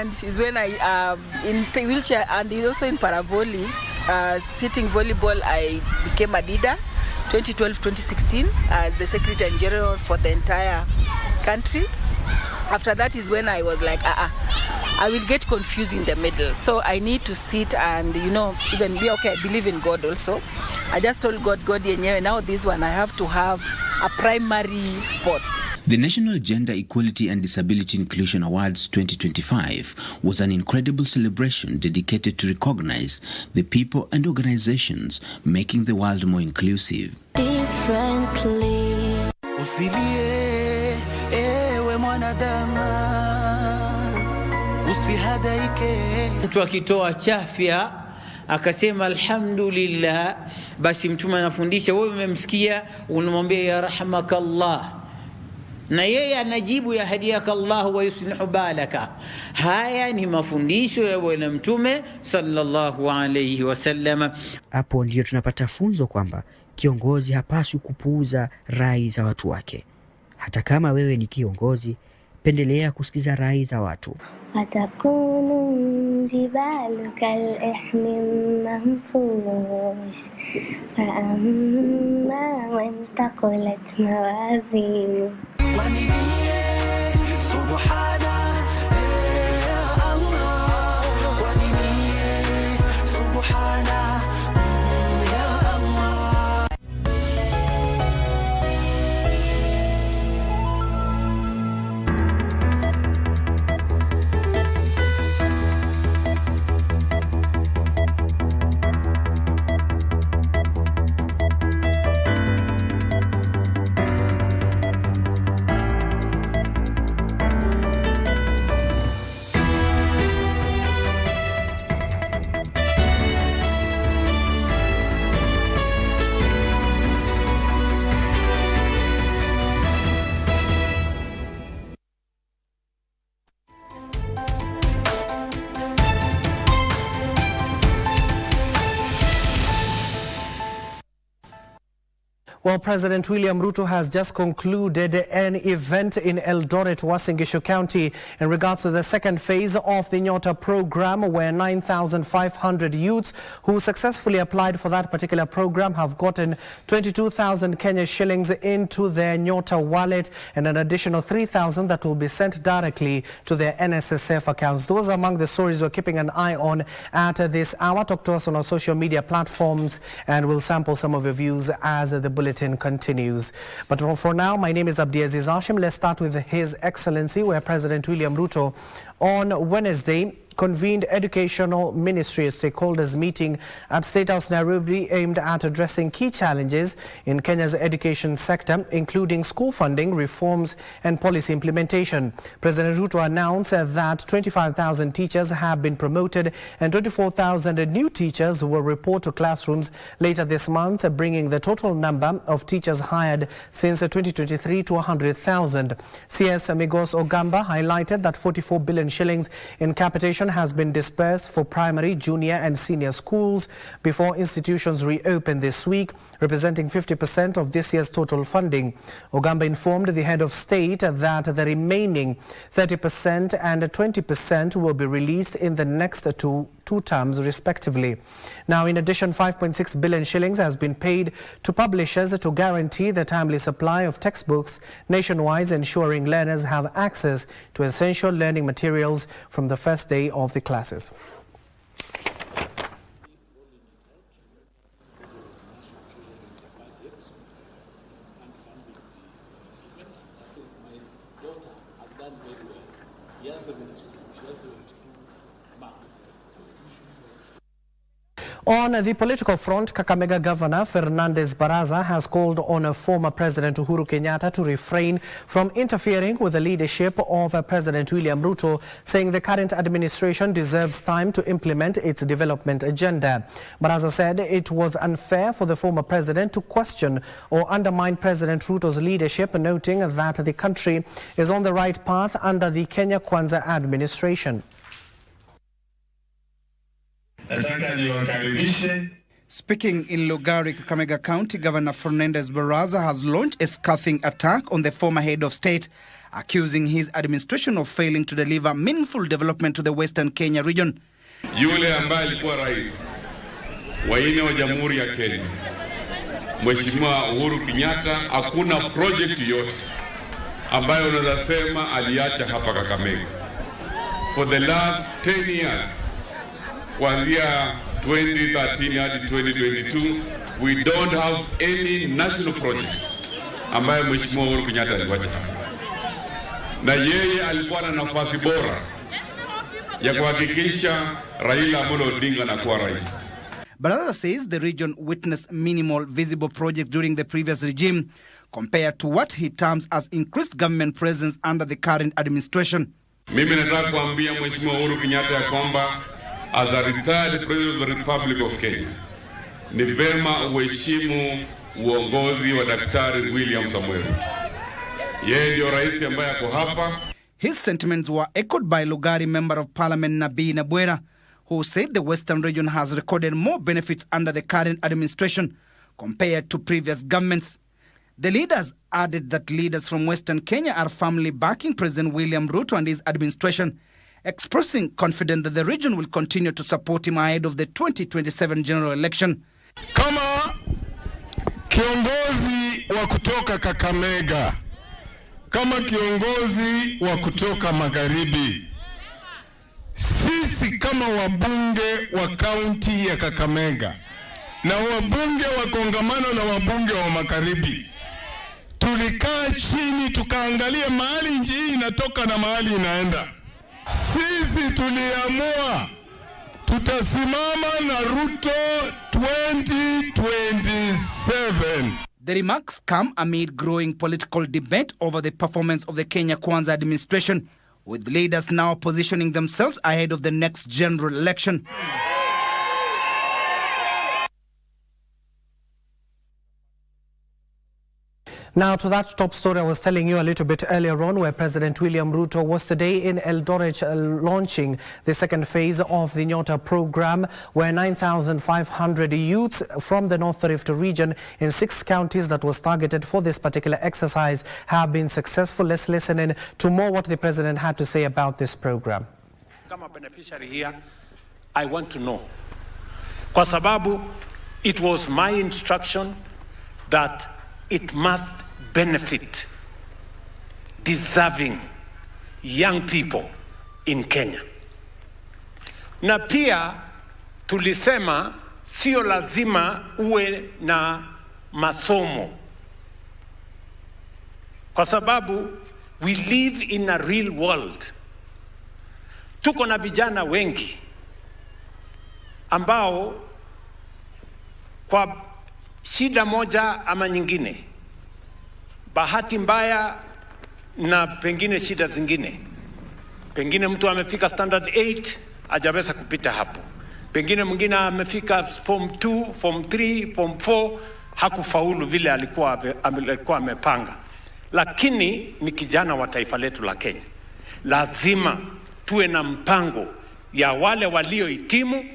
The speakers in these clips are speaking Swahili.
and is when I in wheelchair and also in paravolley, sitting volleyball, I became a leader 2012-2016 as the Secretary General for the entire country. After that is when I was like, I will get confused in the middle. So I need to sit and, even be okay. I believe in God also. I just told God, now this one, I have to have a primary sport. The National Gender Equality and Disability Inclusion Awards 2025 was an incredible celebration dedicated to recognize the people and organizations making the world more inclusive. Differently. Usilie, ewe mwanadamu, usihadaike. Mtu akitoa chafya akasema alhamdulillah, basi mtume anafundisha, wewe umemsikia, unamwambia ya rahmakallah, na yeye anajibu ya hadiyaka Allah wa yuslihu balaka. Haya ni mafundisho ya bwana mtume sallallahu alayhi wasallam. Hapo ndio tunapata funzo kwamba kiongozi hapaswi kupuuza rai za watu wake. Hata kama wewe ni kiongozi, pendelea kusikiza rai za watu. Atakunu jibalu kal-ihmim manfush fa'amma man taqulat mawazinu. Well, President William Ruto has just concluded an event in Eldoret, Uasin Gishu County in regards to the second phase of the Nyota program, where 9,500 youths who successfully applied for that particular program have gotten 22,000 Kenya shillings into their Nyota wallet and an additional 3,000 that will be sent directly to their NSSF accounts. Those are among the stories we're keeping an eye on at this hour. Talk to us on our social media platforms and we'll sample some of your views as the bulletin continues. But for now, my name is Abdiaziz Hashim. Let's start with His Excellency, where President William Ruto on Wednesday convened Educational Ministry stakeholders meeting at State House Nairobi aimed at addressing key challenges in Kenya's education sector, including school funding, reforms and policy implementation. President Ruto announced that 25,000 teachers have been promoted and 24,000 new teachers will report to classrooms later this month, bringing the total number of teachers hired since 2023 to 100,000. CS Amigos Ogamba highlighted that 44 billion shillings in capitation has been dispersed for primary, junior and senior schools before institutions reopen this week, representing 50% of this year's total funding. Ogamba informed the head of state that the remaining 30% and 20% will be released in the next two terms respectively. Now, in addition, 5.6 billion shillings has been paid to publishers to guarantee the timely supply of textbooks nationwide, ensuring learners have access to essential learning materials from the first day of the classes. On the political front, Kakamega Governor Fernandez Baraza has called on former President Uhuru Kenyatta to refrain from interfering with the leadership of President William Ruto, saying the current administration deserves time to implement its development agenda. Baraza said it was unfair for the former president to question or undermine President Ruto's leadership, noting that the country is on the right path under the Kenya Kwanza administration. Nataka niwakaribishe Speaking in Lugari, Kakamega County, Governor Fernandez Baraza has launched a scathing attack on the former head of state, accusing his administration of failing to deliver meaningful development to the Western Kenya region. Yule ambaye alikuwa rais wa nne wa Jamhuri ya Kenya, Mheshimiwa Uhuru Kenyatta, hakuna project yote ambayo unaweza sema aliacha hapa Kakamega. For the last 10 years, kuanzia 2013 hadi 2022, we don't have any national project ambayo Mheshimiwa Uhuru Kenyatta aliacha hapa. Na yeye alikuwa na nafasi bora ya kuhakikisha Raila Amolo Odinga anakuwa rais. Baraza says the region witnessed minimal visible projects during the previous regime compared to what he terms as increased government presence under the current administration. Mimi nataka kuambia Mheshimiwa Uhuru Kenyatta ya kwamba as a retired president of the Republic of Kenya, ni vema uheshimu uongozi wa Daktari William Samuel Ruto. Yeye ndio rais ambaye ako hapa. His sentiments were echoed by Lugari Member of Parliament Nabii Nabwera, who said the Western region has recorded more benefits under the current administration compared to previous governments. The leaders added that leaders from Western Kenya are firmly backing President William Ruto and his administration, expressing confidence that the region will continue to support him ahead of the 2027 general election. Kama kiongozi wa kutoka Kakamega, kama kiongozi wa kutoka Magharibi, sisi kama wabunge wa kaunti ya Kakamega na wabunge wa kongamano na wabunge wa Magharibi, tulikaa chini tukaangalia mahali nchi hii inatoka na mahali inaenda. Sisi tuliamua tutasimama na Ruto 2027. The remarks come amid growing political debate over the performance of the Kenya Kwanza administration, with leaders now positioning themselves ahead of the next general election. Now to that top story I was telling you a little bit earlier on, where President William Ruto was today in Eldoret launching the second phase of the Nyota program, where 9,500 youths from the North Rift region in 6 counties that was targeted for this particular exercise have been successful. Let's listen in to more what the President had to say about this program. Kama beneficiary here, I want to know, kwa sababu it was my instruction that it must benefit deserving young people in Kenya. Na pia tulisema sio lazima uwe na masomo, kwa sababu we live in a real world. Tuko na vijana wengi ambao kwa shida moja ama nyingine, bahati mbaya na pengine shida zingine, pengine mtu amefika standard 8 hajaweza kupita hapo, pengine mwingine amefika form 2, form 3, form 4 hakufaulu vile alikuwa amepanga, lakini ni kijana wa taifa letu la Kenya. Lazima tuwe na mpango ya wale waliohitimu,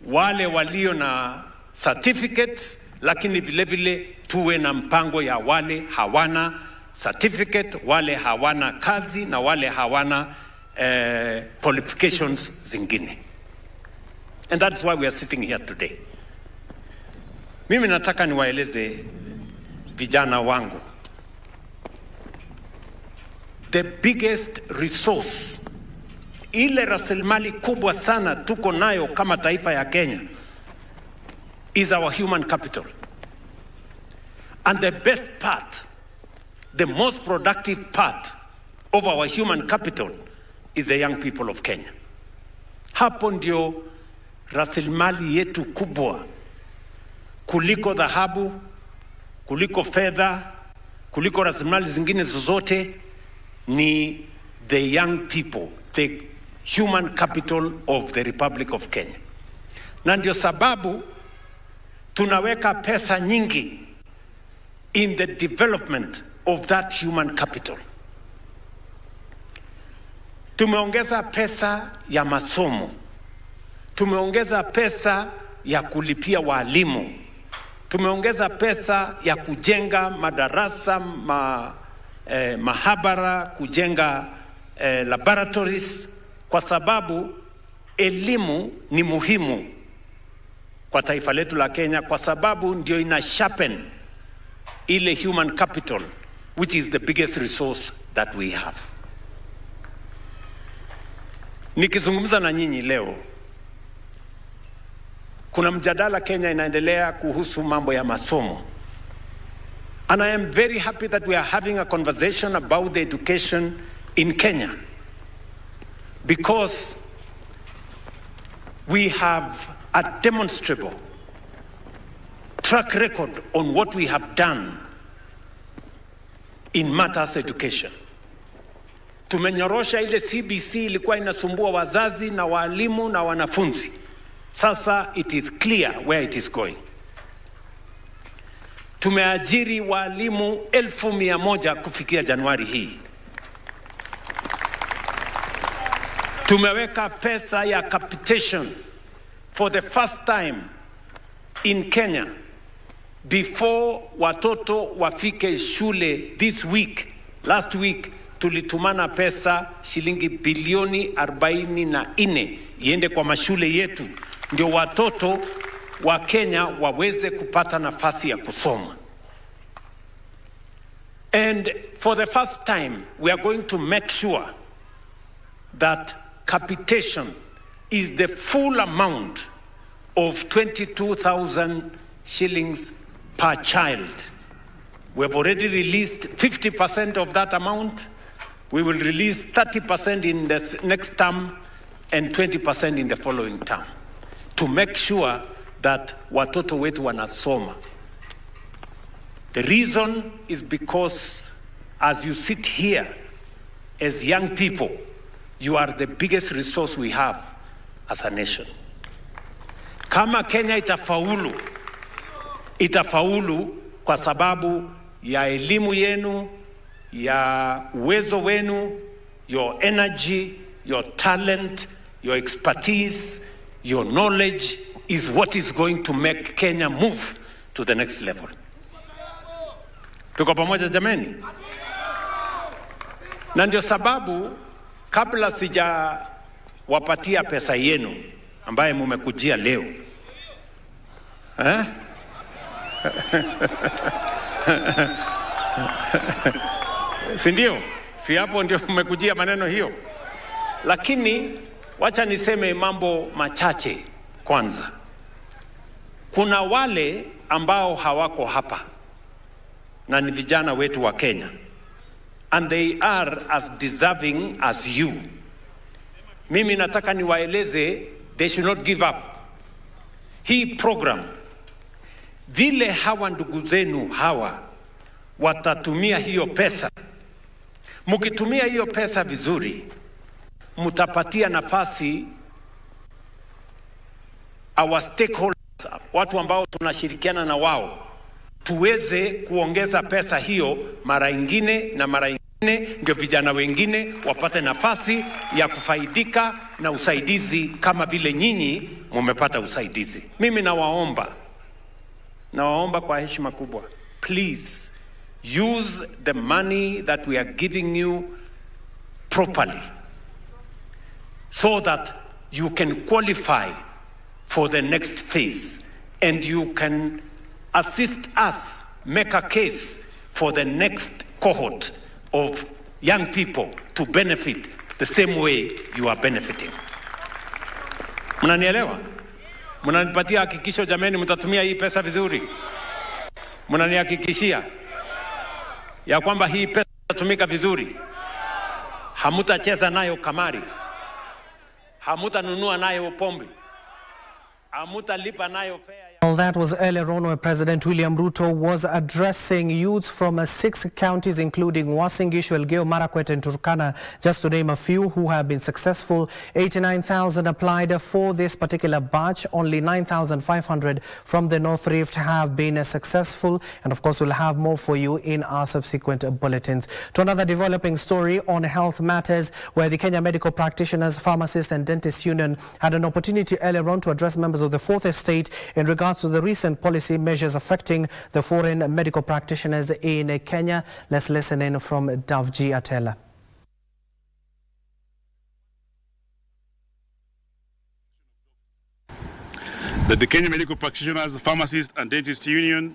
wale walio na certificates, lakini vile vile tuwe na mpango ya wale hawana certificate, wale hawana kazi na wale hawana qualifications zingine. And that's why we are sitting here today. Mimi nataka niwaeleze vijana wangu, the biggest resource, ile rasilimali kubwa sana tuko nayo kama taifa ya Kenya, is our human capital. And the best part, the most productive part of our human capital is the young people of Kenya. Hapo ndio rasilimali yetu kubwa, kuliko dhahabu, kuliko fedha, kuliko rasilimali zingine zozote, ni the young people, the human capital of the Republic of Kenya. Na ndio sababu tunaweka pesa nyingi in the development of that human capital. Tumeongeza pesa ya masomo, tumeongeza pesa ya kulipia walimu. Tumeongeza pesa ya kujenga madarasa, mahabara, kujenga laboratories, kwa sababu elimu ni muhimu kwa taifa letu la Kenya, kwa sababu ndio ina sharpen ile human capital, which is the biggest resource that we have. Nikizungumza na nyinyi leo, kuna mjadala Kenya inaendelea kuhusu mambo ya masomo. And I am very happy that we are having a conversation about the education in Kenya, because we have a demonstrable track record on what we have done in matters education. Tumenyorosha ile KBC ilikuwa inasumbua wazazi na walimu na wanafunzi. Sasa it is clear where it is going. Tumeajiri walimu 1,100 kufikia Januari hii. Tumeweka pesa ya capitation for the first time in Kenya before watoto wafike shule this week. Last week tulitumana pesa shilingi bilioni 44 iende kwa mashule yetu, ndio watoto wa Kenya waweze kupata nafasi ya kusoma. And for the first time we are going to make sure that capitation is the full amount of 22,000 shillings per child. We have already released 50% of that amount. We will release 30% in the next term and 20% in the following term, to make sure that watoto wetu wanasoma. The reason is because as you sit here as young people, you are the biggest resource we have as a nation. Kama Kenya itafaulu kwa sababu ya elimu yenu, ya uwezo wenu, your energy, your talent, your expertise, your knowledge is what is going to make Kenya move to the next level. Tuko pamoja jameni? Na ndio sababu kabla sija wapatia pesa yenu ambaye mumekujia leo, si ndio? Si hapo ndio mmekujia maneno hiyo? Lakini wacha niseme mambo machache kwanza. Kuna wale ambao hawako hapa na ni vijana wetu wa Kenya, and they are as deserving as you. Mimi nataka niwaeleze, they should not give up. Hii program, vile hawa ndugu zenu hawa watatumia hiyo pesa, mukitumia hiyo pesa vizuri, mutapatia nafasi our stakeholders, watu ambao tunashirikiana na wao, tuweze kuongeza pesa hiyo mara ingine na mara ingine, ndio vijana wengine wapate nafasi ya kufaidika na usaidizi kama vile nyinyi mumepata usaidizi. Mimi nawaomba kwa heshima kubwa, please use the money that we are giving you properly, so that you can qualify for the next phase and you can assist us make a case for the next cohort of young people to benefit the same way you are benefiting. Mnanielewa? Mnanipatia hakikisho jameni, mtatumia hii pesa vizuri? Mnanihakikishia ya kwamba hii pesa itatumika vizuri? Hamutacheza nayo kamari, hamutanunua nayo pombe, hamutalipa nayo fare ya Well, that was earlier on where President William Ruto was addressing youths from 6 counties, including Uasin Gishu, Elgeyo Marakwet and Turkana, just to name a few, who have been successful. 89,000 applied for this particular batch. Only 9,500 from the North Rift have been successful. And of course, we'll have more for you in our subsequent bulletins. To another developing story on health matters, where the Kenya Medical Practitioners, Pharmacists and Dentists Union had an opportunity earlier on to address members of the Fourth Estate in regards to the recent policy measures affecting the foreign medical practitioners in Kenya. Let's listen in from Davji Atela. That the Kenya Medical Practitioners, Pharmacists and Dentists Union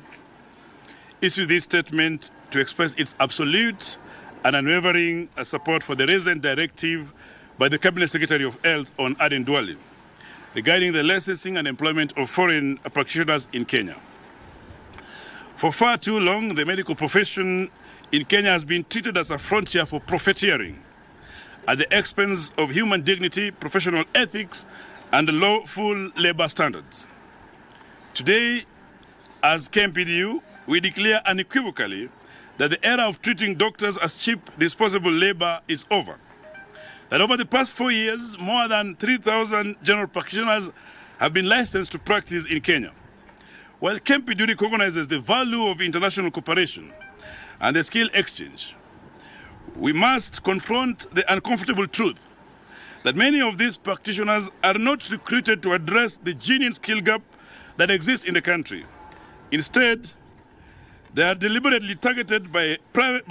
issued this statement to express its absolute and unwavering support for the recent directive by the Cabinet Secretary of Health on Aden Duale regarding the licensing and employment of foreign practitioners in Kenya. For far too long, the medical profession in Kenya has been treated as a frontier for profiteering at the expense of human dignity, professional ethics, and lawful labor standards. Today, as KMPDU, we declare unequivocally that the era of treating doctors as cheap, disposable labor is over. That over the past 4 years, more than 3,000 general practitioners have been licensed to practice in Kenya. While KMPDU recognizes the value of international cooperation and the skill exchange, we must confront the uncomfortable truth that many of these practitioners are not recruited to address the genuine skill gap that exists in the country. Instead, they are deliberately targeted by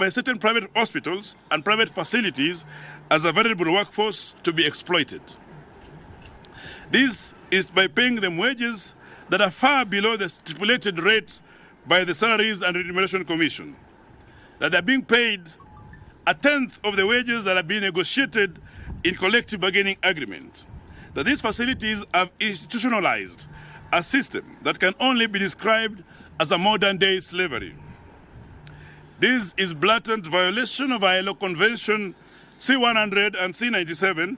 certain private hospitals and private facilities as a valuable workforce to be exploited. This is by paying them wages that are far below the stipulated rates by the Salaries and Remuneration Commission. That they're being paid a tenth of the wages that are being negotiated in collective bargaining agreement. That these facilities have institutionalized a system that can only be described as a modern-day slavery. This is blatant violation of ILO Convention C100 and C97,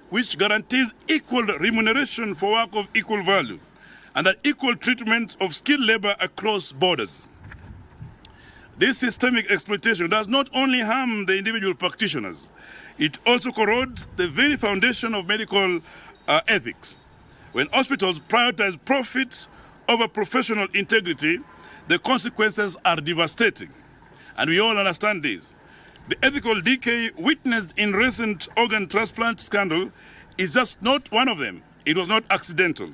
which guarantees equal remuneration for work of equal value and an equal treatment of skilled labor across borders. This systemic exploitation does not only harm the individual practitioners, it also corrodes the very foundation of medical ethics. When hospitals prioritize profit over professional integrity, the consequences are devastating. And we all understand this. The ethical decay witnessed in recent organ transplant scandal is just not one of them. It was not accidental.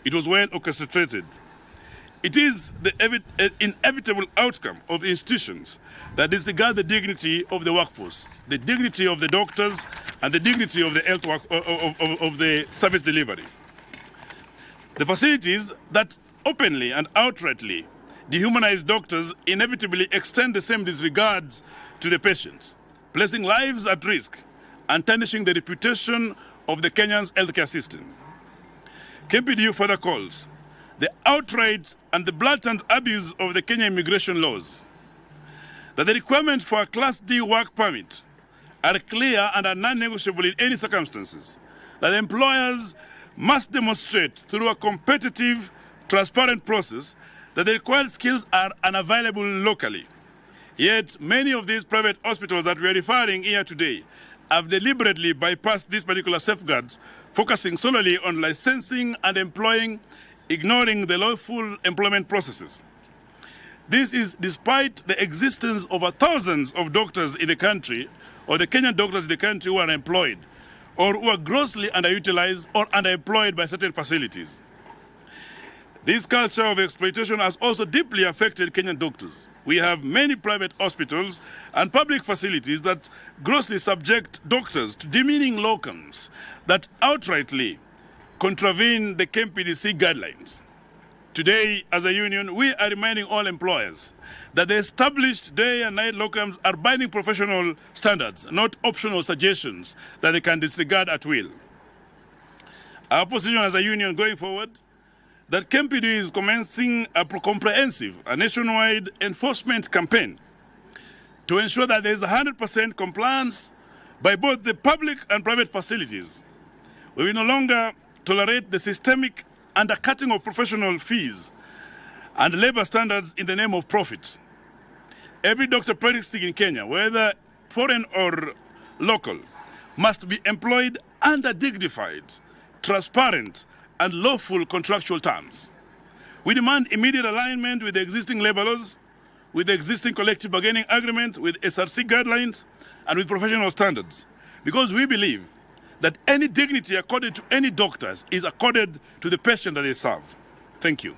It was well orchestrated. It is the inevitable outcome of institutions that disregard the dignity of the workforce, the dignity of the doctors, and the dignity of the health work, of the service delivery. The facilities that openly and outrightly dehumanize doctors inevitably extend the same disregards to the patients, placing lives at risk and tarnishing the reputation of the Kenyan's healthcare system. KMPDU further calls the outright and the blatant abuse of the Kenya immigration laws, that the requirements for a Class D work permit are clear and are non-negotiable in any circumstances, that employers must demonstrate through a competitive, transparent process that the required skills are unavailable locally. Yet, many of these private hospitals that we are referring here today have deliberately bypassed these particular safeguards, focusing solely on licensing and employing, ignoring the lawful employment processes. This is despite the existence of thousands of doctors in the country, or the Kenyan doctors in the country who are employed, or who are grossly underutilized or underemployed by certain facilities. This culture of exploitation has also deeply affected Kenyan doctors. We have many private hospitals and public facilities that grossly subject doctors to demeaning locums that outrightly contravene the KMPDC guidelines. Today, as a union, we are reminding all employers that the established day and night locums are binding professional standards, not optional suggestions that they can disregard at will. Our position as a union going forward, that KMPD is commencing a comprehensive, nationwide enforcement campaign to ensure that there is 100% compliance by both the public and private facilities. We will no longer tolerate the systemic undercutting of professional fees and labor standards in the name of profit. Every doctor practicing in Kenya, whether foreign or local, must be employed under dignified, transparent, and lawful contractual terms. We demand immediate alignment with the existing labor laws, with the existing collective bargaining agreements, with SRC guidelines, and with professional standards, because we believe that any dignity accorded to any doctors is accorded to the patient that they serve. Thank you.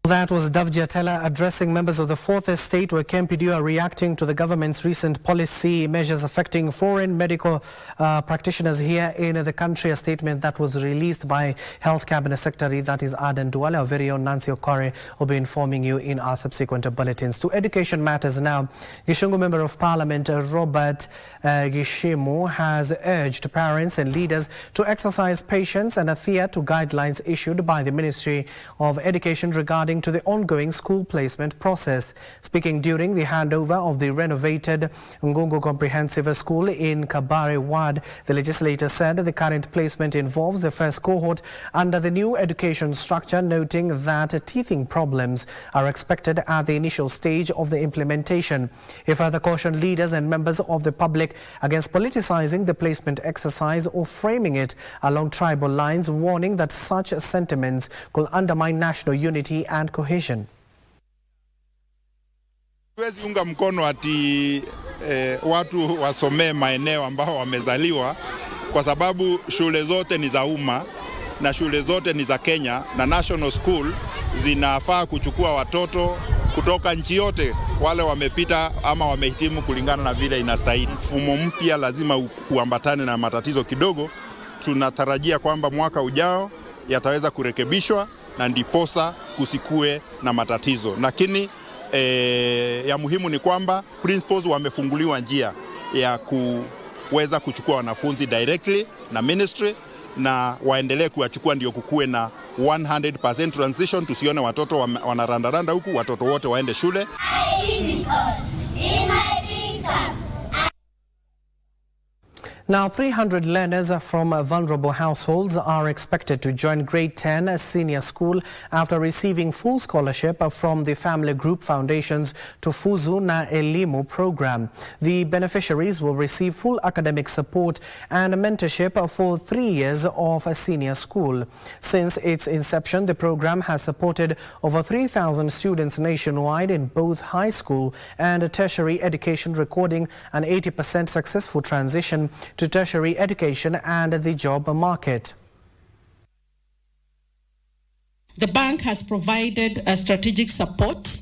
That was Abdiaziz addressing members of the Fourth Estate, where KMPDU are reacting to the government's recent policy measures affecting foreign medical practitioners here in the country. A statement that was released by Health Cabinet Secretary, that is Aden Duale. Our very own Nancy Okore will be informing you in our subsequent bulletins. To education matters now. Gishungu Member of Parliament Robert Gishimu has urged parents and leaders to exercise patience and adhere to guidelines issued by the Ministry of Education regarding to the ongoing school placement process. Speaking during the handover of the renovated Ngungu Comprehensive School in Kabare Ward, the legislator said the current placement involves the first cohort under the new education structure, noting that teething problems are expected at the initial stage of the implementation. He further cautioned leaders and members of the public against politicizing the placement exercise or framing it along tribal lines, warning that such sentiments could undermine national unity and cohesion. Tuwezi unga mkono ati watu wasomee maeneo ambao wamezaliwa, kwa sababu shule zote ni za umma na shule zote ni za Kenya, na national school zinafaa kuchukua watoto kutoka nchi yote wale wamepita ama wamehitimu kulingana na vile inastahili. Mfumo mpya lazima uambatane na matatizo kidogo. Tunatarajia kwamba mwaka ujao yataweza kurekebishwa na ndiposa kusikue na matatizo. Lakini ya muhimu ni kwamba principals wamefunguliwa njia ya kuweza kuchukua wanafunzi directly na ministry, na waendelee kuwachukua ndio kukue na 100% transition. Tusione watoto wanarandaranda huku, watoto wote waende shule. Now, 300 learners from vulnerable households are expected to join grade 10 senior school after receiving full scholarship from the Family Group Foundation's Tufuzu na Elimu program. The beneficiaries will receive full academic support and mentorship for 3 years of a senior school. Since its inception, the program has supported over 3,000 students nationwide in both high school and tertiary education, recording an 80% successful transition to tertiary education and the job market. The bank has provided strategic support,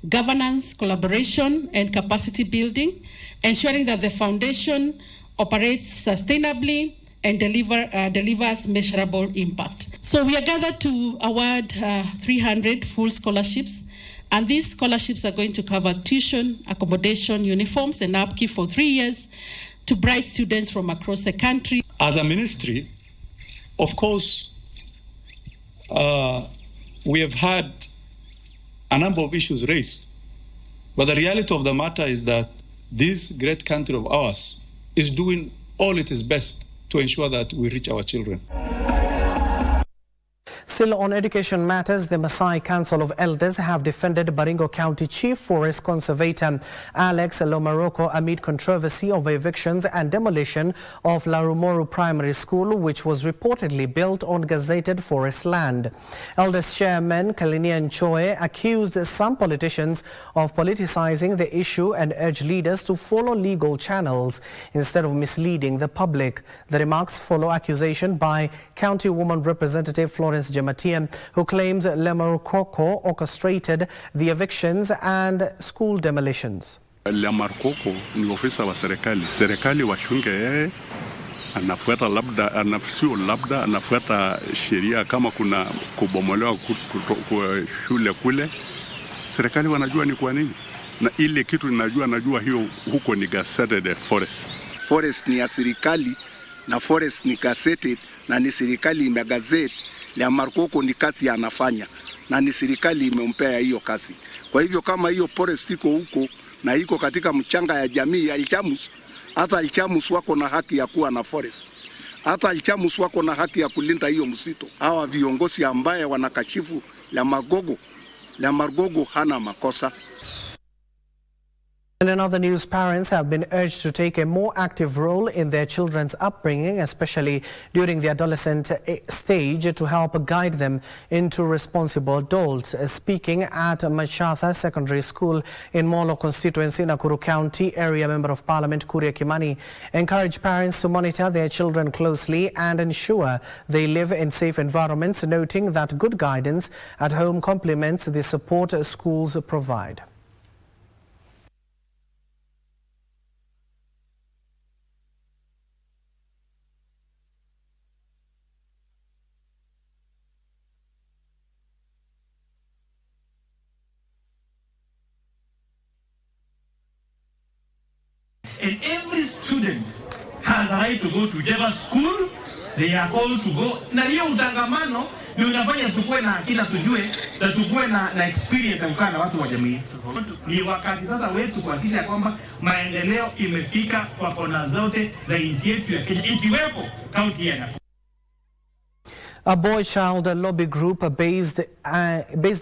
governance, collaboration, and capacity building, ensuring that the foundation operates sustainably and delivers measurable impact. So we are gathered to award 300 full scholarships, and these scholarships are going to cover tuition, accommodation, uniforms, and upkeep for 3 years to bright students from across the country. As a ministry, of course, we have had a number of issues raised. But the reality of the matter is that this great country of ours is doing all it is best to ensure that we reach our children. Still on education matters, the Maasai Council of Elders have defended Baringo County Chief Forest Conservator Alex Lomaroko amid controversy over evictions and demolition of Larumoru Primary School, which was reportedly built on gazetted forest land. Elders Chairman Kalinian Choe accused some politicians of politicizing the issue and urged leaders to follow legal channels instead of misleading the public. The remarks follow accusation by County Woman Representative Florence Jematian, who claims Lemarkoko orchestrated the evictions and school demolitions. Lemarkoko ni ofisa wa serikali. Serikali wachunge yeye, anafuata labda, anafuata sheria kama kuna kubomolewa shule kule. Serikali wanajua ni kwa nini. Na ile kitu najua hiyo huko ni gazetted forest. Forest ni ya serikali na forest ni gazetted na ni serikali imegazette. Lemarkoko ni kazi anafanya na ni serikali imempea hiyo kazi. Kwa hivyo kama hiyo forest iko huko na iko katika mchanga ya jamii ya Alchamus, hata Alchamus wako na haki ya kuwa na forest. Hata Alchamus wako na haki ya kulinda hiyo msitu. Hawa viongozi ambaye wanakashifu la Margogo hana makosa. And in other news, parents have been urged to take a more active role in their children's upbringing, especially during the adolescent stage, to help guide them into responsible adults. Speaking at Machatha Secondary School in Molo constituency, Nakuru County, Area Member of Parliament Kuria Kimani encouraged parents to monitor their children closely and ensure they live in safe environments, noting that good guidance at home complements the support schools provide. And every student has a right to go to whichever school they are called to go. Na hiyo utangamano ndio unafanya tukue na akili, tujue na tukue na experience ya kukaa na watu wa jamii. Ni wakati sasa wetu kuhakikisha kwamba maendeleo imefika kwa kona zote za nchi yetu ya Kenya, ikiwepo kaunti ya Nakuru. A boy-child lobby group based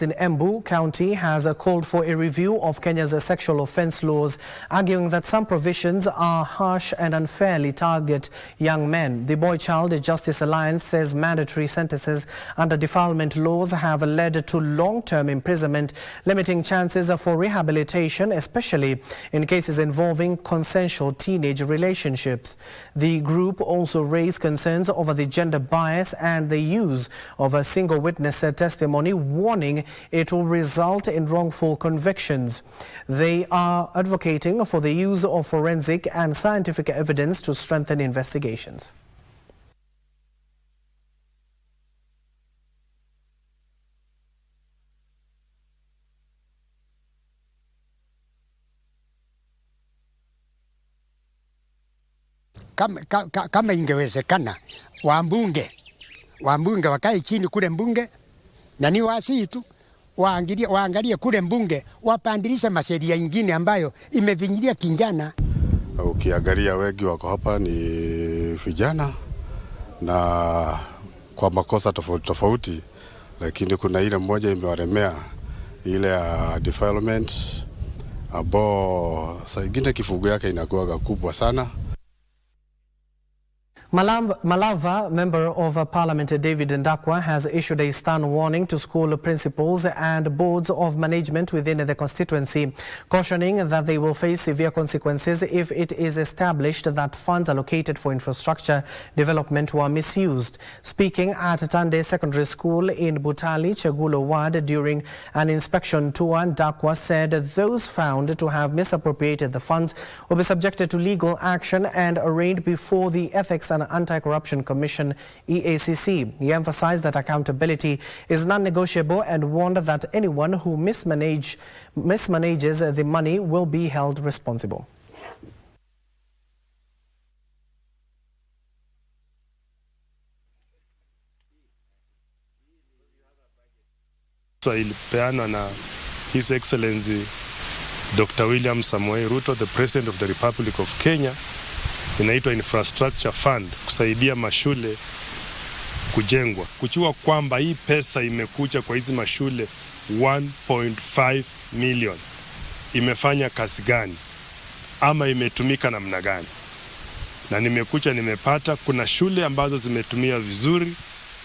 in Embu County has called for a review of Kenya's sexual offence laws, arguing that some provisions are harsh and unfairly target young men. The Boy-Child Justice Alliance says mandatory sentences under defilement laws have led to long-term imprisonment, limiting chances for rehabilitation, especially in cases involving consensual teenage relationships. The group also raised concerns over the gender bias and the use of a single witness testimony, warning it will result in wrongful convictions. They are advocating for the use of forensic and scientific evidence to strengthen investigations. Kama ingewezekana wambunge wakae chini kule mbunge, na ni wasi tu waangalie kule mbunge, wapandilishe masheria ingine ambayo imevinyilia kijana. Ukiangalia wengi wako hapa ni vijana na kwa makosa tofauti tofauti, lakini kuna ile mmoja imewaremea, ile ya defilement, ambao saa ingine kifungo yake inakuwa kubwa sana. Malava, Member of Parliament David Ndakwa, has issued a stern warning to school principals and boards of management within the constituency, cautioning that they will face severe consequences if it is established that funds allocated for infrastructure development were misused. Speaking at Tande Secondary School in Butali, Chegulo Ward, during an inspection tour, Ndakwa said those found to have misappropriated the funds will be subjected to legal action and arraigned before the Ethics and Anti-Corruption Commission, EACC. He emphasized that accountability is non-negotiable and warned that anyone who mismanages the money will be held responsible. So ilipeanwa na His Excellency Dr. William Samoei Ruto, the President of the Republic of Kenya. Inaitwa Infrastructure Fund, kusaidia mashule kujengwa. Kujua kwamba hii pesa imekuja kwa hizi mashule 1.5 million. Imefanya kazi gani? Ama imetumika namna gani? Na nimepata kuna shule ambazo zimetumia vizuri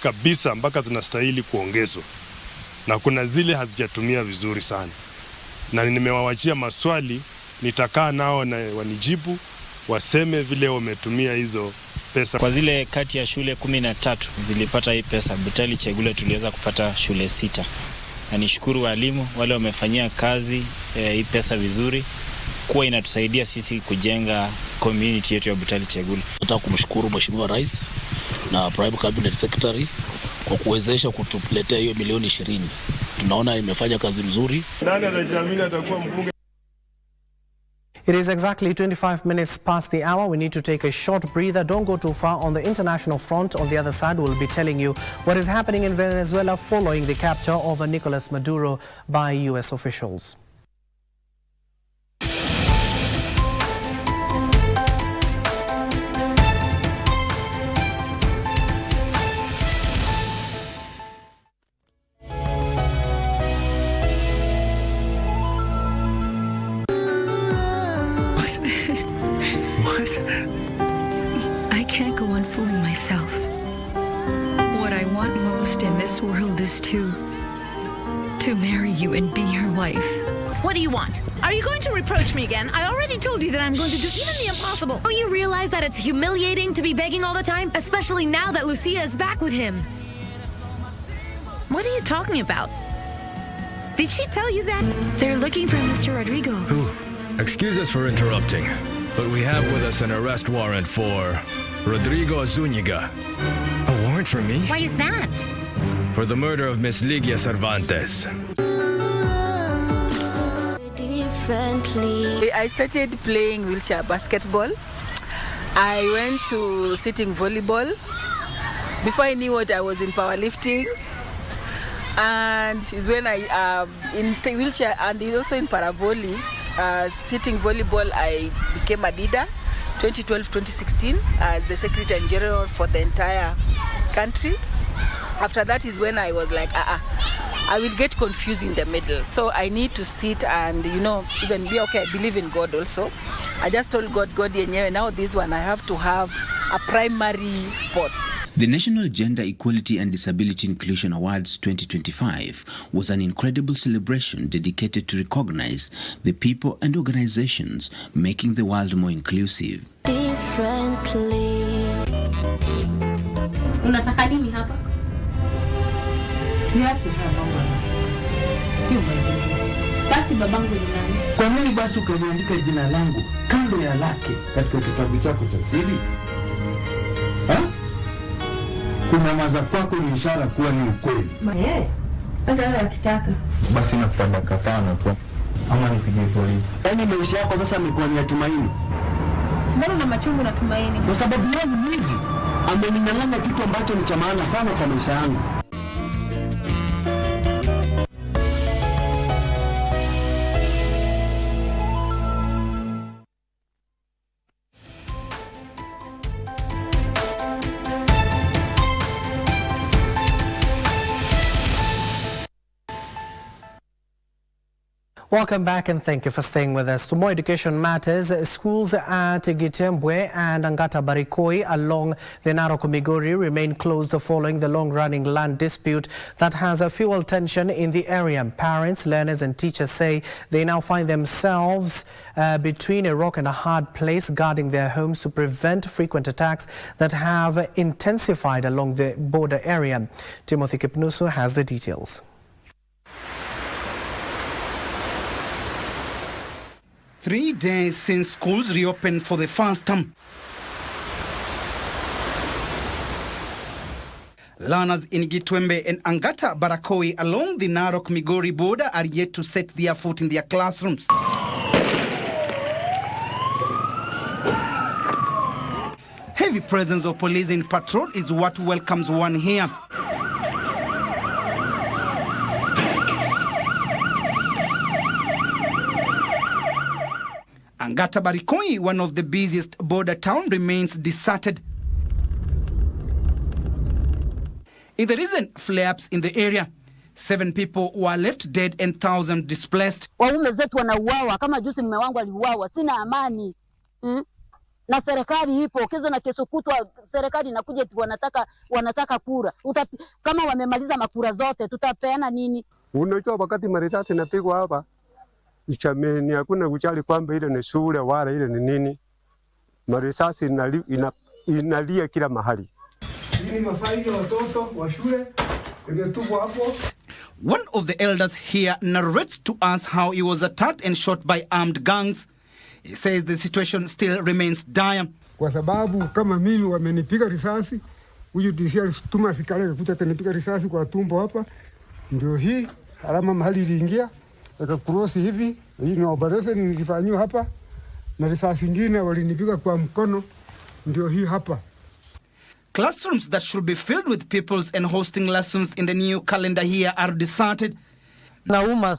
kabisa mpaka zinastahili kuongezwa. Na kuna zile hazijatumia vizuri sana. Na nimewawachia maswali, nitakaa nao na wanijibu, waseme vile wametumia hizo pesa. Kwa zile kati ya shule 13 zilipata hii pesa, Butali Chegule tuliweza kupata shule 6. Na nishukuru walimu wale wamefanyia kazi hii pesa vizuri, kuwa inatusaidia sisi kujenga community yetu ya Butali Chegule. Nataka kumshukuru Mheshimiwa Rais na Prime Cabinet Secretary kwa kuwezesha kutuletea hiyo milioni 20. Tunaona imefanya kazi nzuri. Nani anajiamini atakuwa mbunge? It is exactly 25 minutes past the hour. We need to take a short breather. Don't go too far. On the international front, on the other side, we'll be telling you what is happening in Venezuela following the capture of Nicolas Maduro by U.S. officials. one fooling myself. What I want most in this world is to marry you and be your wife. What do you want? Are you going to reproach me again? I already told you that I'm going to do even the impossible. Don't you realize that it's humiliating to be begging all the time? Especially now that Lucia is back with him. What are you talking about? Did she tell you that? They're looking for Mr. Rodrigo. Who? Excuse us for interrupting, but we have with us an arrest warrant for Rodrigo Zúñiga. A warrant for me? Why is that? For the murder of Miss Ligia Cervantes. I started playing wheelchair basketball. I went to sitting volleyball. Before I knew what, I was in powerlifting. And it's when I, in wheelchair and also in paravolley, sitting volleyball, I became a leader, 2012-2016, as the Secretary General for the entire country. After that is when I was like, I will get confused in the middle. So I need to sit and, even be okay. I believe in God also. I just told God, now this one, I have to have a primary sport. The National Gender Equality and Disability Inclusion Awards 2025 was an incredible celebration dedicated to recognize the people and organizations making the world more inclusive. Differently. Unataka nini hapa? Tuache mambo. Sio mazuri. Basi babangu ni nani? Kwa nini basi ukaniandika jina langu kando ya lake katika kitabu chako cha siri? Kunyamaza kwako ni ishara kuwa ni ukweli. Hata akitaka. Basi nakupanda katano tu. Ama nipigie polisi. Yaani maisha yako sasa yamekuwa ni ya tumaini. Mbona una machungu na tumaini? Kwa sababu yangu mwizi ameninyang'anya kitu ambacho ni cha maana sana kwa maisha yangu. Welcome back and thank you for staying with us. To more education matters, schools at Gitembwe and Angata Barikoi along the Narok Migori remain closed following the long-running land dispute that has fueled tension in the area. Parents, learners and teachers say they now find themselves between a rock and a hard place, guarding their homes to prevent frequent attacks that have intensified along the border area. Timothy Kipnusu has the details. 3 days since schools reopened for the first time. Learners in Gitwembe and Angata Barakoi along the Narok Migori border are yet to set their foot in their classrooms. Heavy presence of police in patrol is what welcomes one here. Angata Barikoi, one of the busiest border towns, remains deserted. In the recent flare-ups in the area, 7 people were left dead and thousands displaced. Waume zetu wanauawa kama juzi mume wangu aliuawa, sina amani. Na serikali ipo, kesho na kesho kutwa serikali inakuja eti wanataka kura. Kama wamemaliza makura zote tutapeana nini? Unajua wakati marisasi inapigwa hapa Ichameni hakuna kujali kwamba ile ni shule wala ile ni nini. Marisasi inalia kila mahali. One of the elders here narrates to us how he was attacked and shot by armed gangs. He says the situation still remains dire. Kwa sababu kama mimi wamenipiga risasi, huyu DC alituma askari akakuja akanipiga risasi kwa tumbo hapa. Ndio hii alama mahali iliingia. Cross hivi, hii ni operation nilifanywa hapa, na risasi nyingine walinipiga kwa mkono, ndio hii hapa. Classrooms that should be filled with pupils and hosting lessons in the new calendar here are deserted. Inauma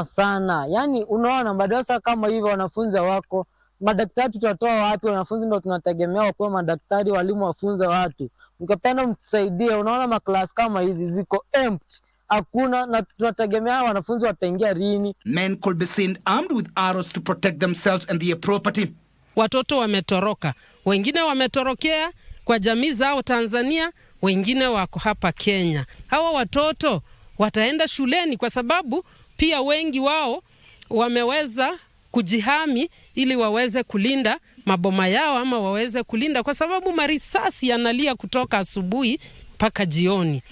sana. Yaani unaona madarasa kama hivi wanafunzi wako, madaktari tutatoa wapi? Wanafunzi ndio tunategemea wakuwa madaktari, walimu wafunze watu. Mkapenda mtusaidie, unaona maklasi kama hizi ziko empty. Hakuna na tunategemea wanafunzi wataingia rini. Men could be seen armed with arrows to protect themselves and their property. watoto wametoroka. Wengine wametorokea kwa jamii zao Tanzania, wengine wako hapa Kenya. Hawa watoto wataenda shuleni kwa sababu pia wengi wao wameweza kujihami ili waweze kulinda maboma yao ama waweze kulinda, kwa sababu marisasi yanalia kutoka asubuhi mpaka jioni.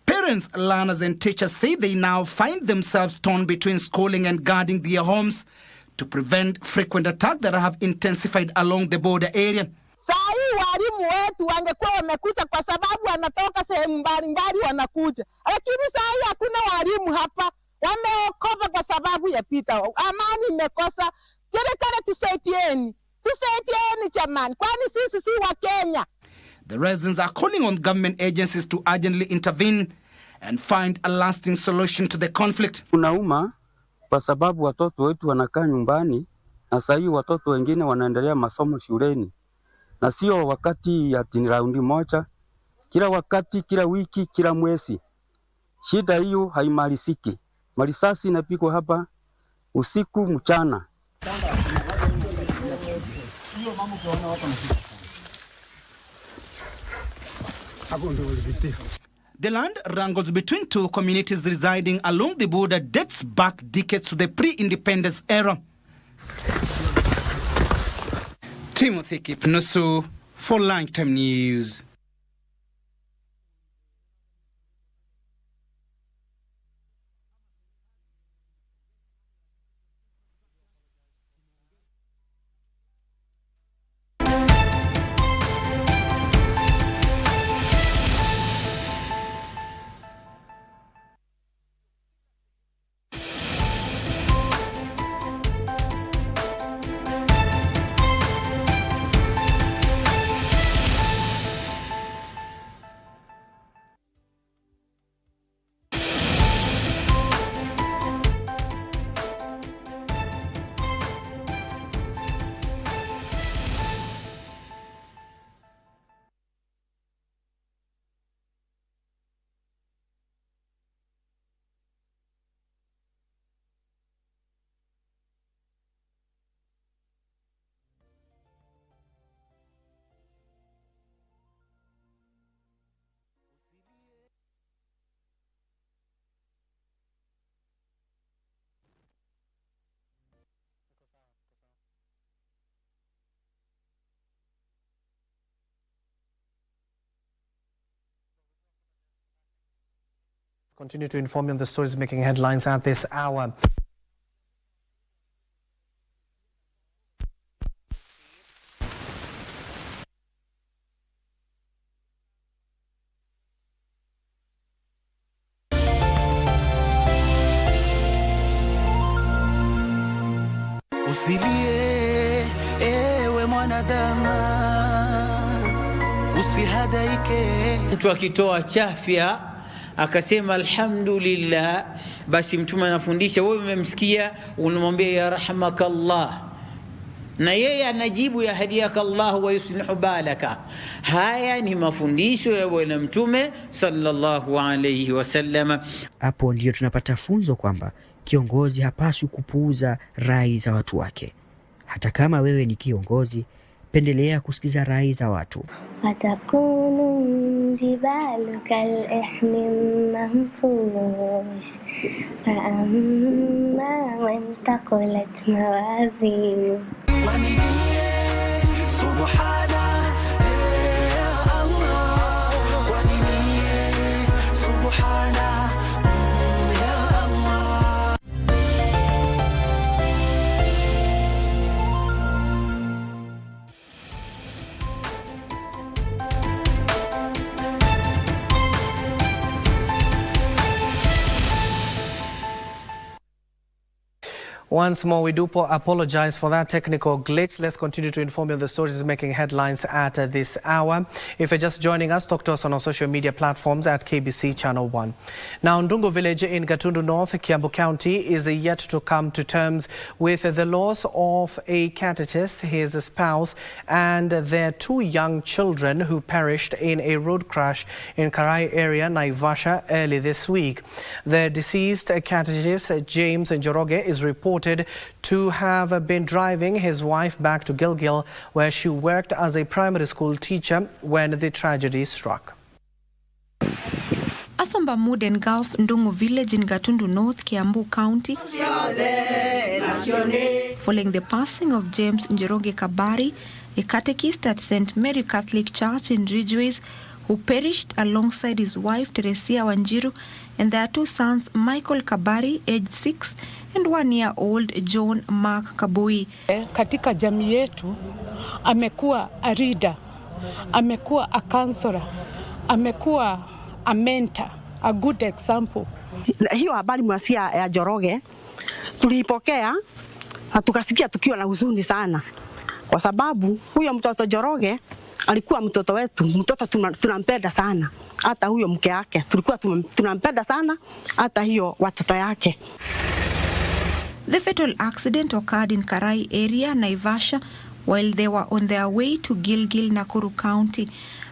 Parents, learners and teachers say they now find themselves torn between schooling and guarding their homes to prevent frequent attacks that have intensified along the border area. Saa hii walimu wetu wangekuwa wamekuja kwa sababu wanatoka sehemu mbalimbali wanakuja. Lakini saa hii hakuna walimu hapa. Wameokopa kwa sababu ya pita. Amani imekosa. Serikali tusaidieni. Tusaidieni jamani. Kwani sisi si wa Kenya. The residents are calling on government agencies to urgently intervene and find a lasting solution to the conflict. Tunauma kwa sababu watoto wetu wanakaa nyumbani na saa hii watoto wengine wanaendelea masomo shuleni. Na sio wakati ya raundi moja, kila wakati, kila wiki, kila mwezi. Shida hiyo haimaliziki. Marisasi inapigwa hapa usiku mchana. The land wrangles between two communities residing along the border dates back decades to the pre-independence era. Timothy Kipnusu for Lunchtime News. Continue to inform you on the stories making headlines at this hour. Usilie, ewe mwanadamu, usihadaike. Mtu akitoa chafya akasema alhamdulillah, basi mtume anafundisha, wewe umemsikia, unamwambia ya rahmakallah, na yeye anajibu ya hadiyakallah wa yuslihu balaka. Haya ni mafundisho ya bwana mtume sallallahu alayhi wasallam. Hapo ndio tunapata funzo kwamba kiongozi hapaswi kupuuza rai za watu wake. Hata kama wewe ni kiongozi, pendelea kusikiza rai za watu. وتكون جبال كالإحم المنفوش فأما من ثقلت موازينه سبحان الله سبحان Once more, we do apologize for that technical glitch. Let's continue to inform you of the stories making headlines at this hour. If you're just joining us, talk to us on our social media platforms at KBC Channel 1. Now, Ndungu village in Gatundu North, Kiambu County, is yet to come to terms with the loss of a catechist, his spouse, and their two young children who perished in a road crash in Karai area, Naivasha, early this week. The deceased catechist, James Njoroge, is reported reported to have been driving his wife back to Gilgil, where she worked as a primary school teacher when the tragedy struck. Asamba Muden Gulf, Ndungu Village in Gatundu North, Kiambu County, following the passing of James Njoroge Kabari, a catechist at St. Mary Catholic Church in Ridgeways, who perished alongside his wife Teresia Wanjiru and their two sons Michael Kabari, aged 6, and 1-year-old John Mark Kabui. Katika jamii yetu amekuwa a reader, amekuwa a counselor, amekuwa a mentor, a good example. Hiyo habari mwasia ya Njoroge tulipokea na tukasikia tukiwa na huzuni sana, kwa sababu huyo mtoto Njoroge alikuwa mtoto wetu, mtoto tunampenda sana. Hata huyo mke yake tulikuwa tunampenda sana, hata hiyo watoto yake. The fatal accident occurred in Karai area, Naivasha, while they were on their way to Gilgil, Nakuru County.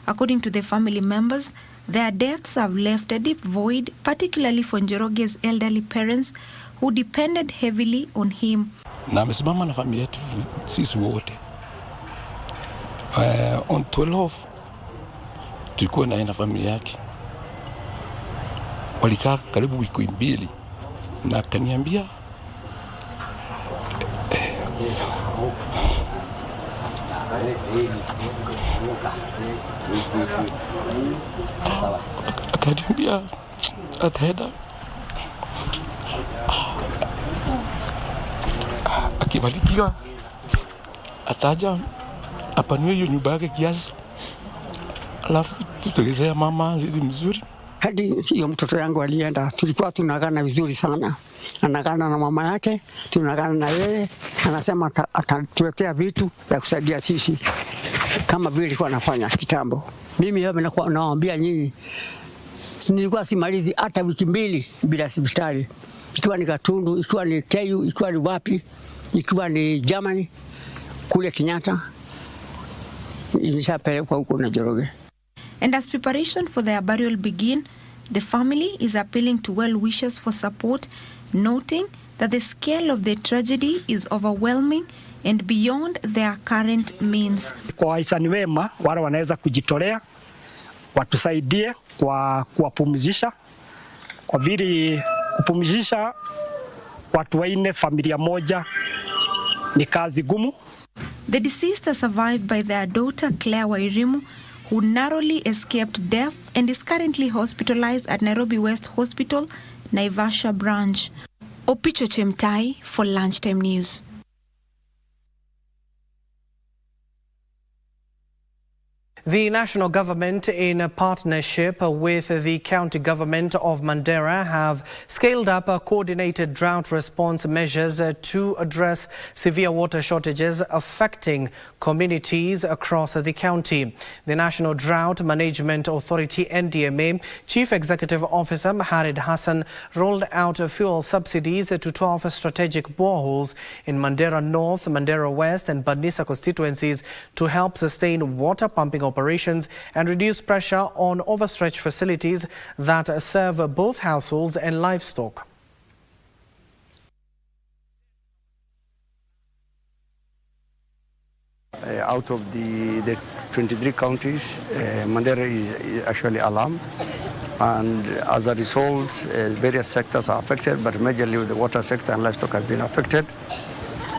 According to the family members, their deaths have left a deep void, particularly for Njoroge's elderly parents, who depended heavily on him. Na amesimama na familia yetu sisi wote. On 12 tulikuwa na familia yake. Walikaa karibu wiki mbili na akaniambia ataenda akibarikiwa ataja apanue hiyo nyumba yake kiasi, alafu tutegezea mama zizi mzuri. Hadi hiyo mtoto yangu alienda, tulikuwa tunagana vizuri sana. Anagana na mama yake, tunagana na yeye, anasema atatuletea vitu vya kusaidia sisi kama vile alikuwa anafanya kitambo. Mimi hapa nawaambia nyinyi, nilikuwa simalizi hata wiki mbili bila hospitali. Ikiwa ni Gatundu, ikiwa ni Keyu, ikiwa ni wapi, ikiwa ni Germany, kule Kenyatta, nilishapelekwa huko na Njoroge. And as preparation for their burial begin, the family is appealing to well-wishers for support, noting that the scale of the tragedy is overwhelming and beyond their current means. Kwa wahisani wema wale wanaweza kujitolea watusaidie kwa kuwapumzisha, kwa vile kupumzisha watu waine familia moja ni kazi gumu. The deceased are survived by their daughter Claire Wairimu, who narrowly escaped death and is currently hospitalized at Nairobi West Hospital, Naivasha branch. Opicho Chemtai for Lunchtime News. The national government, in a partnership with the county government of Mandera, have scaled up coordinated drought response measures to address severe water shortages affecting communities across the county. The National Drought Management Authority (NDMA) Chief Executive Officer Harid Hassan rolled out fuel subsidies to 12 strategic boreholes in Mandera North, Mandera West and Banisa constituencies to help sustain water pumping operations and reduce pressure on overstretched facilities that serve both households and livestock. Out of the 23 counties, Mandera is actually alarmed, and as a result, various sectors are affected, but majorly the water sector and livestock have been affected.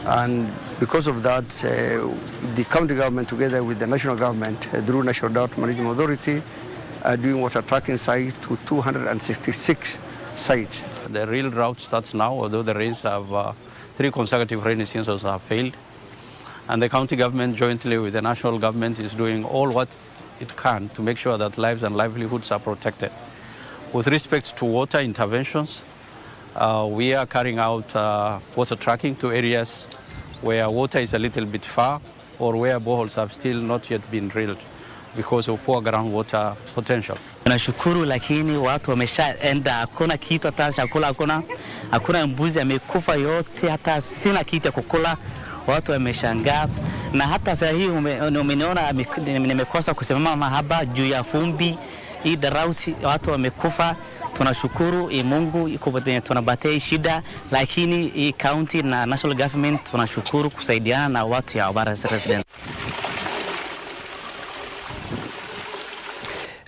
And because of that, the county government, together with the national government, through National Drought Management Authority, are doing water tracking sites to 266 sites. The real drought starts now, although the rains have 3 consecutive rainy seasons have failed. And the county government, jointly with the national government, is doing all what it can to make sure that lives and livelihoods are protected. With respect to water interventions, we are carrying out water tracking to areas where water is a little bit far or where boreholes have still not yet been drilled because of poor groundwater potential. Nashukuru, lakini watu wameshaenda, hakuna kitu, hata chakula hakuna, mbuzi amekufa yote, hata sina kitu ya kukula. Watu wameshangaa, na hata sasa hii umeniona nimekosa kusimama hapa juu ya fumbi hii drought. Watu wamekufa, tunashukuru Mungu iko tunabatia shida, lakini hii county na national government tunashukuru kusaidiana na watu ya Obara residents.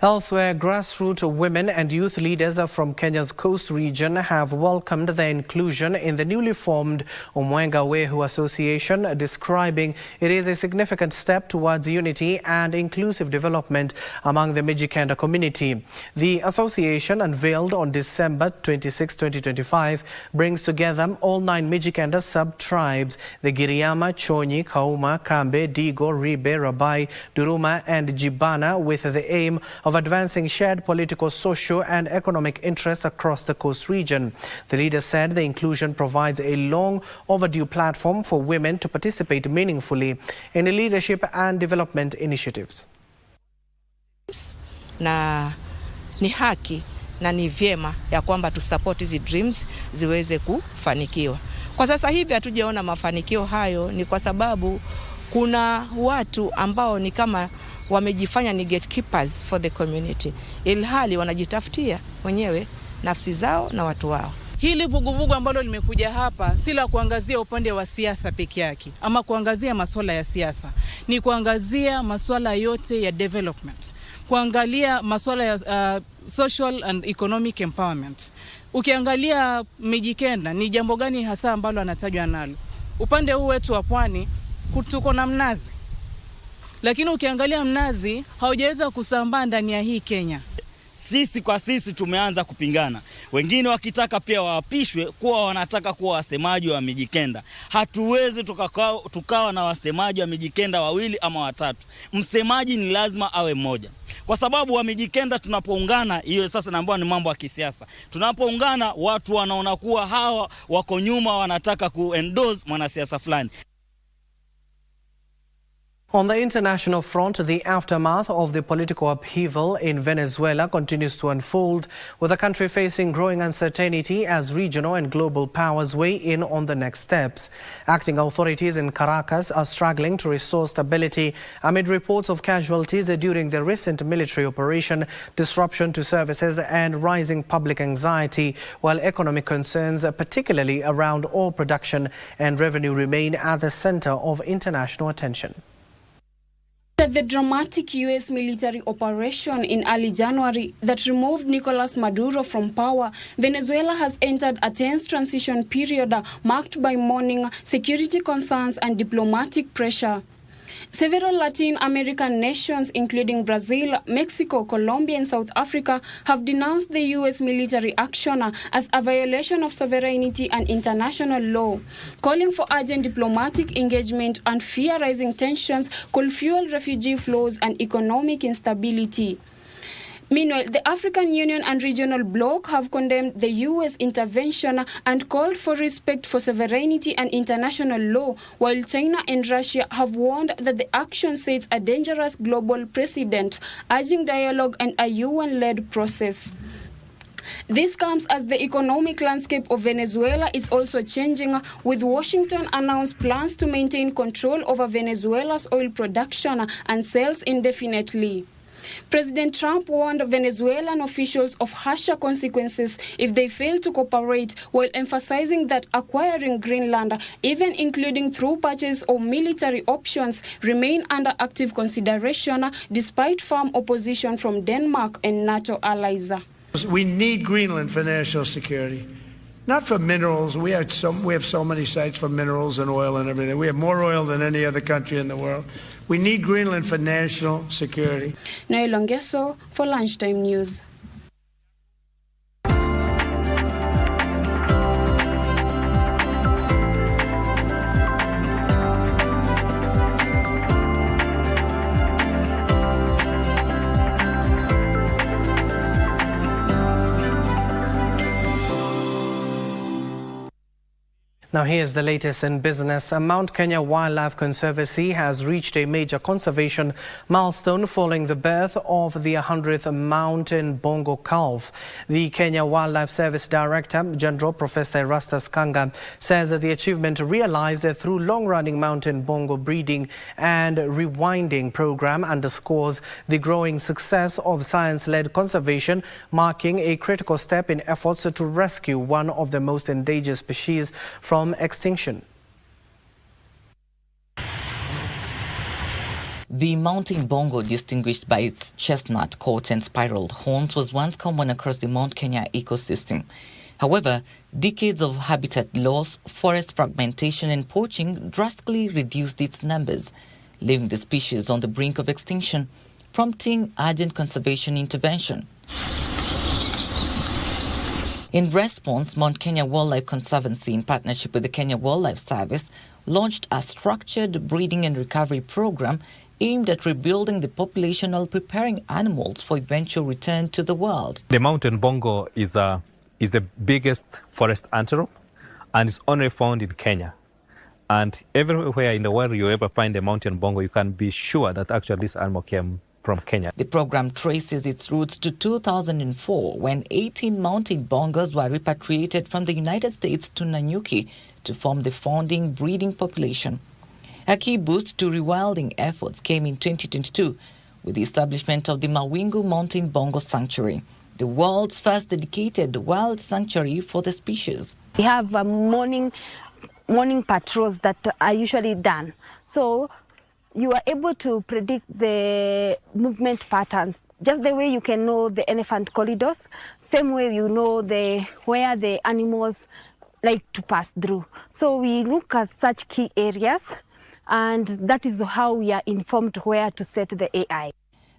Elsewhere, grassroots women and youth leaders from Kenya's coast region have welcomed their inclusion in the newly formed Omwenga Wehu Association, describing it is a significant step towards unity and inclusive development among the Mijikenda community. The association, unveiled on December 26, 2025, brings together all 9 Mijikenda sub-tribes, the Giriama, Chonyi, Kauma, Kambe, Digo, Ribe, Rabai, Duruma and Jibana, with the aim of advancing shared political, social and economic interests across the coast region. The leader said the inclusion provides a long overdue platform for women to participate meaningfully in leadership and development initiatives. Na ni haki na ni vyema ya kwamba tu support hizi dreams ziweze kufanikiwa. Kwa sasa hivi hatujaona mafanikio hayo, ni kwa sababu kuna watu ambao ni kama wamejifanya ni gatekeepers for the community, ilhali wanajitafutia wenyewe nafsi zao na watu wao. Hili vuguvugu ambalo limekuja hapa si la kuangazia upande wa siasa peke yake ama kuangazia masuala ya siasa, ni kuangazia masuala yote ya development, kuangalia masuala ya social and economic empowerment. Ukiangalia Mijikenda ni jambo gani hasa ambalo anatajwa nalo? Upande huu wetu wa pwani tuko na mnazi, lakini ukiangalia mnazi haujaweza kusambaa ndani ya hii Kenya. Sisi kwa sisi tumeanza kupingana. Wengine wakitaka pia waapishwe kuwa wanataka kuwa wasemaji wa Mijikenda. Hatuwezi tukawa na wasemaji wa Mijikenda wawili ama watatu. Msemaji ni lazima awe mmoja. Kwa sababu wa Mijikenda tunapoungana, hiyo sasa naambiwa ni mambo ya kisiasa. Tunapoungana watu wanaona kuwa hawa wako nyuma, wanataka kuendorse mwanasiasa fulani. On the international front, the aftermath of the political upheaval in Venezuela continues to unfold, with the country facing growing uncertainty as regional and global powers weigh in on the next steps. Acting authorities in Caracas are struggling to restore stability amid reports of casualties during the recent military operation, disruption to services and rising public anxiety, while economic concerns, particularly around oil production and revenue, remain at the center of international attention. The dramatic U.S. military operation in early January that removed Nicolas Maduro from power, Venezuela has entered a tense transition period marked by mourning, security concerns and diplomatic pressure. Several Latin American nations, including Brazil, Mexico, Colombia and South Africa, have denounced the U.S. military action as a violation of sovereignty and international law, calling for urgent diplomatic engagement and fear rising tensions could fuel refugee flows and economic instability. Meanwhile, the African Union and regional bloc have condemned the U.S. intervention and called for respect for sovereignty and international law, while China and Russia have warned that the action sets a dangerous global precedent, urging dialogue and a UN-led process. This comes as the economic landscape of Venezuela is also changing, with Washington announced plans to maintain control over Venezuela's oil production and sales indefinitely. President Trump warned Venezuelan officials of harsher consequences if they fail to cooperate, while emphasizing that acquiring Greenland, even including through purchase or military options, remain under active consideration despite firm opposition from Denmark and NATO allies. We need Greenland for national security, not for minerals. We have so many sites for minerals and oil and everything. We have more oil than any other country in the world. We need Greenland for national security. Noel Longeso for Lunchtime News. Now here's the latest in business. Mount Kenya Wildlife Conservancy has reached a major conservation milestone following the birth of the 100th mountain bongo calf. The Kenya Wildlife Service Director General Professor Erastus Kanga says that the achievement realized through long-running mountain bongo breeding and rewinding program underscores the growing success of science-led conservation, marking a critical step in efforts to rescue one of the most endangered species from extinction. The mountain bongo, distinguished by its chestnut coat and spiraled horns, was once common across the Mount Kenya ecosystem. However, decades of habitat loss, forest fragmentation and poaching drastically reduced its numbers, leaving the species on the brink of extinction, prompting urgent conservation intervention. In response, Mount Kenya Wildlife Conservancy, in partnership with the Kenya Wildlife Service, launched a structured breeding and recovery program aimed at rebuilding the population while preparing animals for eventual return to the wild. The mountain bongo is the biggest forest antelope, and it's only found in Kenya. And everywhere in the world you ever find a mountain bongo, you can be sure that actually this animal came from Kenya. The program traces its roots to 2004, when 18 mountain bongos were repatriated from the United States to Nanyuki to form the founding breeding population. A key boost to rewilding efforts came in 2022 with the establishment of the Mawingu Mountain Bongo Sanctuary, the world's first dedicated wild sanctuary for the species. We have morning patrols that are usually done. So you are able to predict the movement patterns, just the way you can know the elephant corridors, same way you know where the animals like to pass through. So we look at such key areas, and that is how we are informed where to set the AI.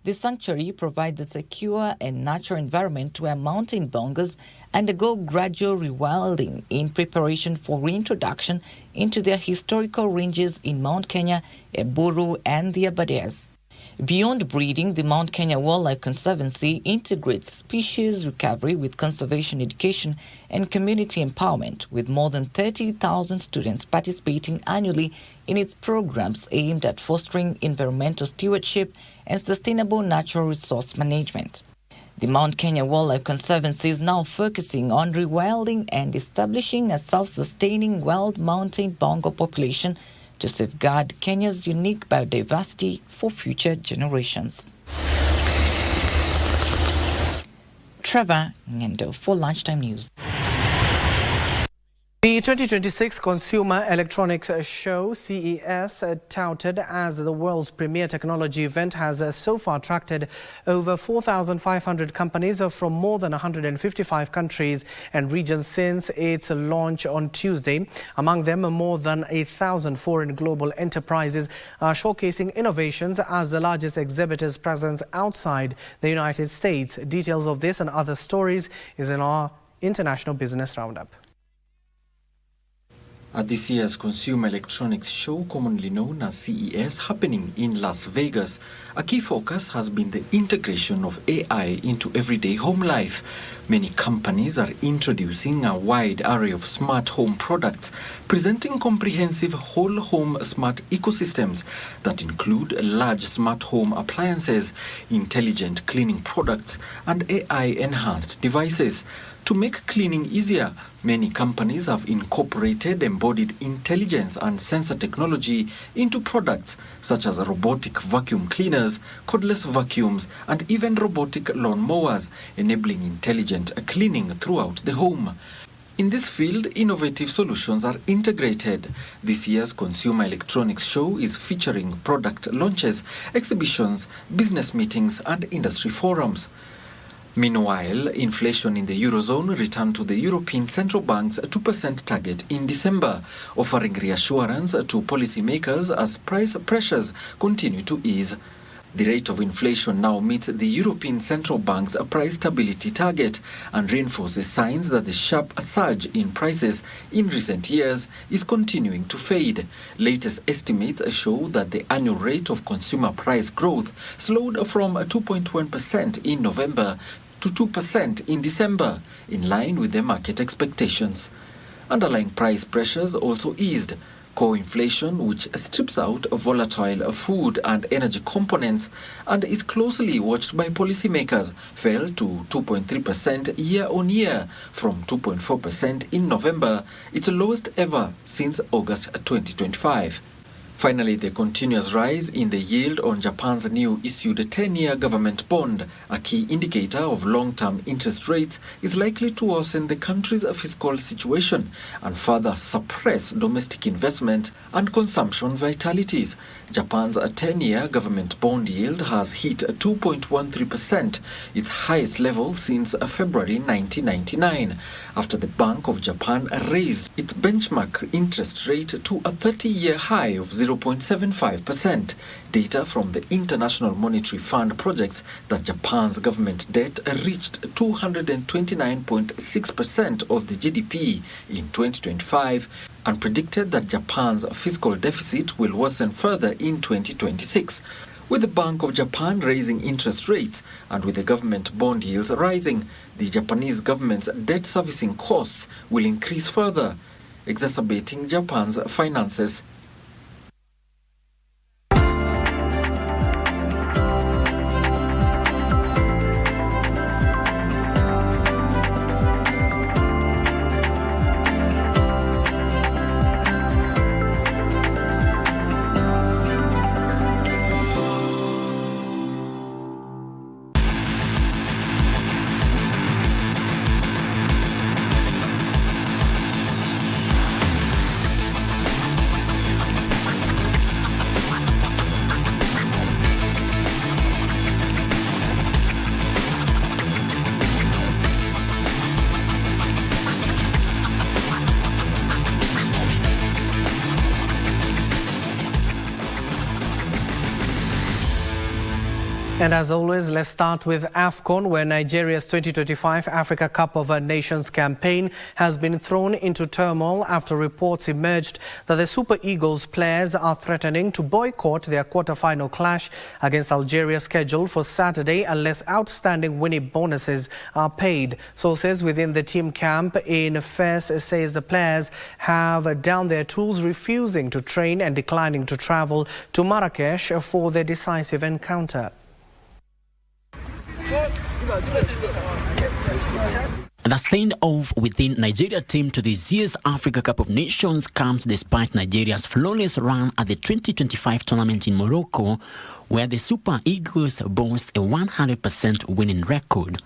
The sanctuary provides a secure and natural environment where mountain bongos undergo gradual rewilding in preparation for reintroduction into their historical ranges in Mount Kenya, Eburu, and the Abdiaziz. Beyond breeding, the Mount Kenya Wildlife Conservancy integrates species recovery with conservation education and community empowerment, with more than 30,000 students participating annually in its programs aimed at fostering environmental stewardship and sustainable natural resource management. The Mount Kenya Wildlife Conservancy is now focusing on rewilding and establishing a self-sustaining wild mountain bongo population to safeguard Kenya's unique biodiversity for future generations. Trevor Ngendo for Lunchtime News. The 2026 Consumer Electronics Show, CES, touted as the world's premier technology event, has so far attracted over 4,500 companies from more than 155 countries and regions since its launch on Tuesday. Among them, more than 1,000 foreign global enterprises are showcasing innovations as the largest exhibitors' presence outside the United States. Details of this and other stories is in our International Business Roundup. At this year's Consumer Electronics Show, commonly known as CES, happening in Las Vegas, a key focus has been the integration of AI into everyday home life. Many companies are introducing a wide array of smart home products, presenting comprehensive whole home smart ecosystems that include large smart home appliances, intelligent cleaning products, and AI-enhanced devices. To make cleaning easier, many companies have incorporated embodied intelligence and sensor technology into products such as robotic vacuum cleaners, cordless vacuums, and even robotic lawn mowers, enabling intelligent cleaning throughout the home. In this field, innovative solutions are integrated. This year's Consumer Electronics Show is featuring product launches, exhibitions, business meetings, and industry forums. Meanwhile, inflation in the Eurozone returned to the European Central Bank's 2% target in December, offering reassurance to policymakers as price pressures continue to ease. The rate of inflation now meets the European Central Bank's price stability target and reinforces signs that the sharp surge in prices in recent years is continuing to fade. Latest estimates show that the annual rate of consumer price growth slowed from 2.1% in November to 2% in December, in line with the market expectations. underlying price pressures also eased. Core inflation, which strips out volatile food and energy components and is closely watched by policymakers, fell to 2.3% year-on-year from 2.4% in November, its lowest ever since August 2025. Finally, the continuous rise in the yield on Japan's new issued 10-year government bond, a key indicator of long-term interest rates, is likely to worsen the country's fiscal situation and further suppress domestic investment and consumption vitalities. Japan's 10-year government bond yield has hit 2.13%, its highest level since February 1999, after the Bank of Japan raised its benchmark interest rate to a 30-year high of 0.75%. Data from the International Monetary Fund projects that Japan's government debt reached 229.6% of the GDP in 2025 and predicted that Japan's fiscal deficit will worsen further in 2026. With the Bank of Japan raising interest rates and with the government bond yields rising, the Japanese government's debt servicing costs will increase further, exacerbating Japan's finances. And as always, let's start with AFCON, where Nigeria's 2025 Africa Cup of Nations campaign has been thrown into turmoil after reports emerged that the Super Eagles players are threatening to boycott their quarter-final clash against Algeria scheduled for Saturday unless outstanding winning bonuses are paid. Sources within the team camp in Fes says the players have down their tools, refusing to train and declining to travel to Marrakesh for the decisive encounter. The standoff within Nigeria team to this year's Africa Cup of Nations comes despite Nigeria's flawless run at the 2025 tournament in Morocco, where the Super Eagles boast a 100% winning record.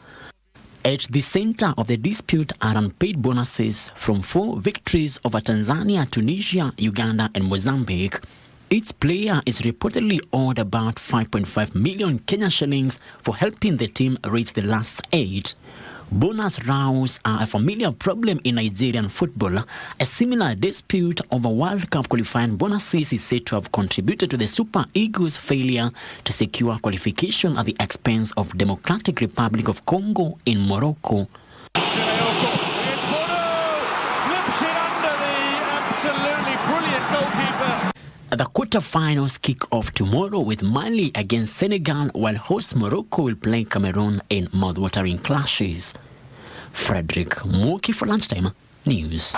At the center of the dispute are unpaid bonuses from 4 victories over Tanzania, Tunisia, Uganda and Mozambique. Each player is reportedly owed about 5.5 million Kenya shillings for helping the team reach the last 8. Bonus rows are a familiar problem in Nigerian football. A similar dispute over World Cup qualifying bonuses is said to have contributed to the Super Eagles' failure to secure qualification at the expense of Democratic Republic of Congo in Morocco. The quarterfinals kick off tomorrow with Mali against Senegal, while host Morocco will play Cameroon in mouth-watering clashes. Frederick Moki for Lunchtime News.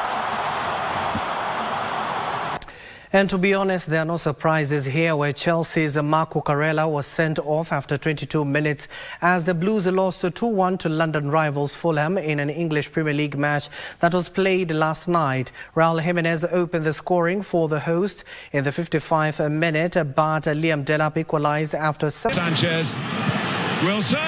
And to be honest, there are no surprises here, where Chelsea's Marco Cucurella was sent off after 22 minutes as the Blues lost 2-1 to London rivals Fulham in an English Premier League match that was played last night. Raul Jimenez opened the scoring for the host in the 55th minute, but Liam Delap equalized after Sanchez. Wilson!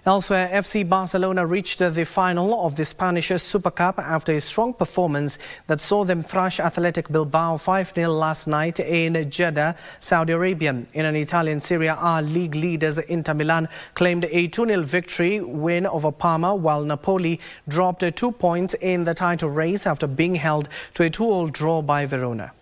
Elsewhere, FC Barcelona reached the final of the Spanish Super Cup after a strong performance that saw them thrash Athletic Bilbao 5-0 last night in Jeddah, Saudi Arabia. In an Italian Serie A, league leaders Inter Milan claimed a 2-0 victory win over Parma, while Napoli dropped 2 points in the title race after being held to a 2-2 draw by Verona.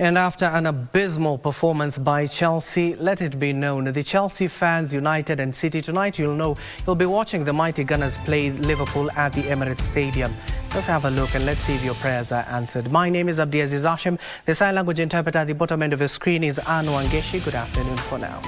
And after an abysmal performance by Chelsea, let it be known, the Chelsea fans, United and City tonight, you'll be watching the mighty Gunners play Liverpool at the Emirates Stadium. Let's have a look and let's see if your prayers are answered. My name is Abdiaziz Hashim. The sign language interpreter at the bottom end of your screen is Anu Angeshi. Good afternoon for now.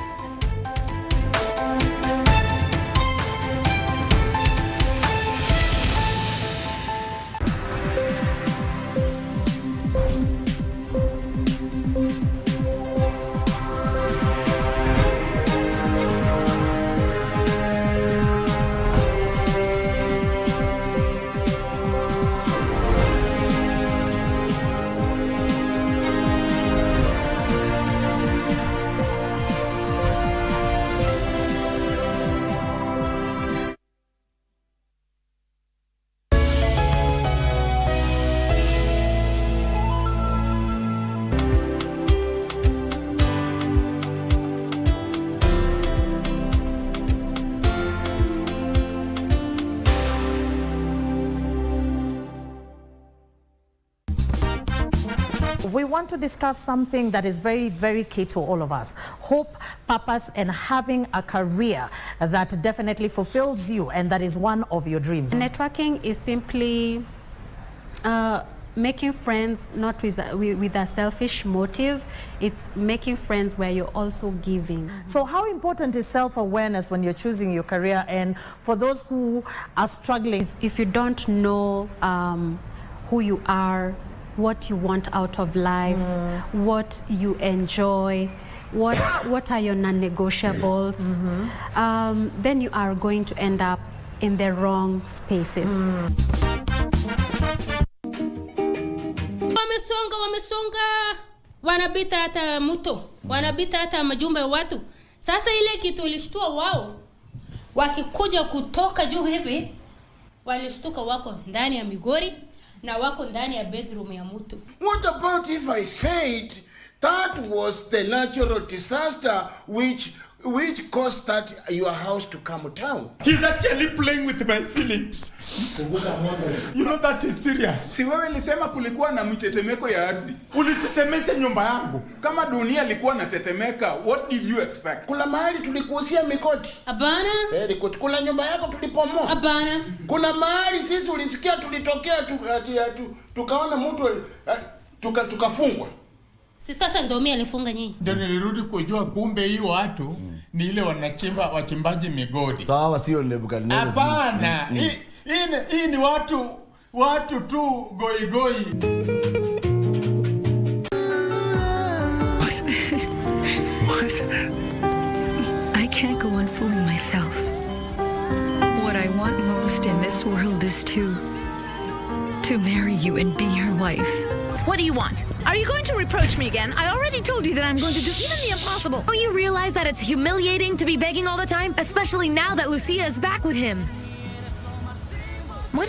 We want to discuss something that is very, very key to all of us. Hope, purpose, and having a career that definitely fulfills you, and that is one of your dreams. Networking is simply making friends, not with a selfish motive. It's making friends where you're also giving. So how important is self-awareness when you're choosing your career? And for those who are struggling, if you don't know who you are, what you want out of life, what you enjoy, what are your non-negotiables, then you are going to end up in the wrong spaces. Wamesonga, wanapita hata mto, wanapita hata majumba ya watu. Sasa ile kitu ilishtua wao, wakikuja kutoka juu hivi, walishtuka wako ndani ya Migori, na wako ndani ya bedroom ya mtu. What about if I said that was the natural disaster which caused that your house to come down? He's actually playing with my feelings. You know that is serious. Si wewe nilisema kulikuwa na mitetemeko ya ardhi. Ulitetemesha nyumba yangu. Kama dunia ilikuwa inatetemeka, what did you expect? Kuna mahali tulikuhusia mikoti. Abana. Very good. Kuna nyumba yako tulipomoa. Abana. Kuna mahali sisi ulisikia tulitokea tukaona mtu tukafungwa. Si sasa ndio mimi alifunga nyinyi. Ndio nilirudi kujua kumbe hiyo watu ni ile wachimbaji migodi. Sawa, sio Nebukadnezar. Hapana. Hii ni watu tu goi. What? I can't go on fooling myself. What I want most in this world is to marry you and be your wife. What do you want? Are you going to reproach me again? I already told you that I'm going to do even the impossible. Don't you realize that it's humiliating to be begging all the time? Especially now that Lucia is back with him.